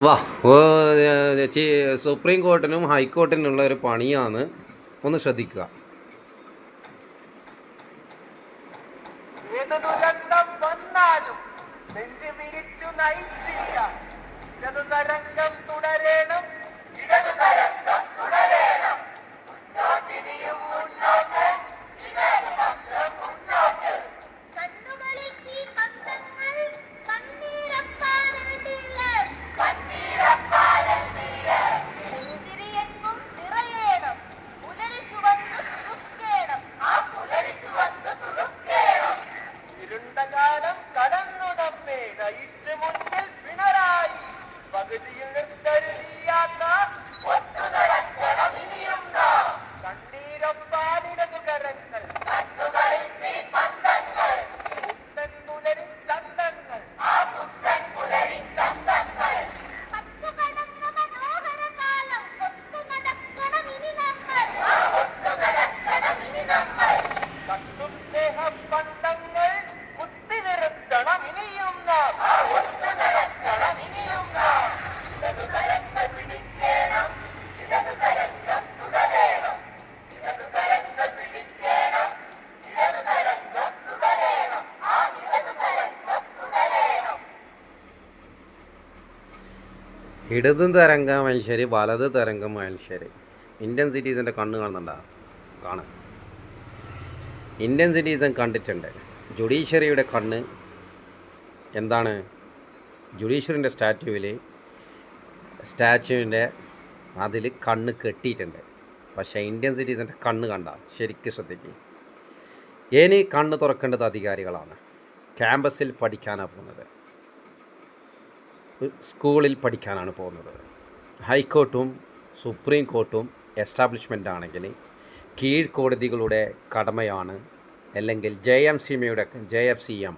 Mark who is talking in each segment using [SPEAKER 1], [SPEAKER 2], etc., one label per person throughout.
[SPEAKER 1] വാ സുപ്രീം കോർട്ടിനും ഹൈക്കോർട്ടിനുള്ള ഒരു പണിയാണ്. ഒന്ന് ശ്രദ്ധിക്കുക.
[SPEAKER 2] ഏത് ദുരന്തം വന്നാലും നെഞ്ചു വിരിച്ചു നയിച്ചില്ല. ഇടതു തരംഗം തുടരണം, ഇടതു തരംഗം തുടരണം. മുന്നോട്ടിനിയും മുന്നോട്ട്, ഇടതുപക്ഷം മുന്നോട്ട്. കണ്ണുകളിൽ ഈ പന്തങ്ങൾ കണ്ണീരപ്പാരതില്ല, കണ്ണീരപ്പാരതില്ല. പുഞ്ചിരിയെങ്ങും നിറയേണം, പുലരിച്ചു വന്ന് തുടുക്കേണം, ആ പുലരിച്ചു വന്ന് തുടുക്കേണം. ഇരുണ്ട കാലം കടന്നു നമ്മെ നയിച്ചു മുന്നിൽ പിണറായി. പകുതിയെടുത്തരുതിയാത്ത ഒത്തു നടക്കണം ഇനിയും നാം. കണ്ണീരൊപ്പാലിടതു കരങ്ങൾ, കണ്ണുകളിൽ തീ പന്തങ്ങൾ. പുത്തൻ പുലരി ചന്തങ്ങൾ, ആ പുത്തൻ പുലരി ചന്തങ്ങൾ. പത്തു കടന്ന മനോഹര കാലം ഒത്തു നടക്കണം ഇനി നമ്മൾ, ആ ഒത്തു നടക്കണം ഇനി നമ്മൾ. കത്തും സ്നേഹബന്ധങ്ങൾ കുത്തി നിർത്തണം ഇനിയും നാം, ആ ഒത്തു നടക്കണം ഇനിയും നാം. ഇടതു തരംഗം പിടിക്കണം, ഇടതു തരംഗം തുടരണം, ഇടതു തരംഗം പിടിക്കണം, ഇടതു തരംഗം തുടരണം, ആ ഇടതു തരംഗം തുടരണം.
[SPEAKER 1] ഇടത് തരംഗമായാലും ശരി, വലത് തരംഗമായാലും ശരി, ഇന്ത്യൻ സിറ്റീസിൻ്റെ കണ്ണ് കാണുന്നുണ്ടോ? കാണാം. ഇന്ത്യൻ സിറ്റീസൺ കണ്ടിട്ടുണ്ട്. ജുഡീഷ്യറിയുടെ കണ്ണ് എന്താണ്? ജുഡീഷ്യറിൻ്റെ സ്റ്റാച്യുവിൻ്റെ അതിൽ കണ്ണ് കെട്ടിയിട്ടുണ്ട്. പക്ഷേ ഇന്ത്യൻ സിറ്റീസൻ്റെ കണ്ണ് കണ്ട ശരിക്കും ശ്രദ്ധിക്കുക. ഇനി കണ്ണ് തുറക്കേണ്ടത് അധികാരികളാണ്. ക്യാമ്പസിൽ പഠിക്കാനാണ് പോകുന്നത്, സ്കൂളിൽ പഠിക്കാനാണ് പോകുന്നത്. ഹൈക്കോർട്ടും സുപ്രീം കോർട്ടും എസ്റ്റാബ്ലിഷ്മെൻ്റ് ആണെങ്കിൽ കീഴ്ക്കോടതികളുടെ കടമയാണ്, അല്ലെങ്കിൽ JFCM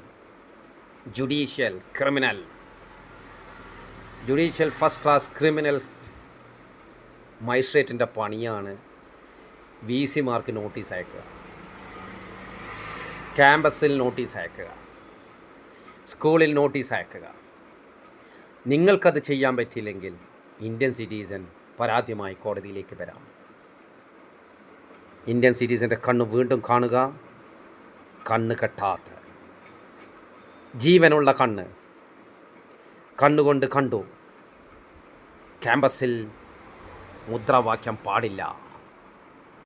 [SPEAKER 1] judicial first class criminal മജിസ്ട്രേറ്റിൻ്റെ പണിയാണ് VCമാർക്ക് നോട്ടീസ് അയക്കുക, ക്യാമ്പസിൽ നോട്ടീസ് അയക്കുക, സ്കൂളിൽ നോട്ടീസ് അയക്കുക. നിങ്ങൾക്കത് ചെയ്യാൻ പറ്റിയില്ലെങ്കിൽ ഇന്ത്യൻ സിറ്റിസൺ പരാതിയുമായി കോടതിയിലേക്ക് വരാം. ഇന്ത്യൻ സിറ്റിസൻ്റെ കണ്ണ് വീണ്ടും കാണുക. കണ്ണ് കെട്ടാത്ത ജീവനുള്ള കണ്ണ്, കണ്ണുകൊണ്ട് കണ്ടു. ക്യാമ്പസിൽ മുദ്രാവാക്യം പാടില്ല.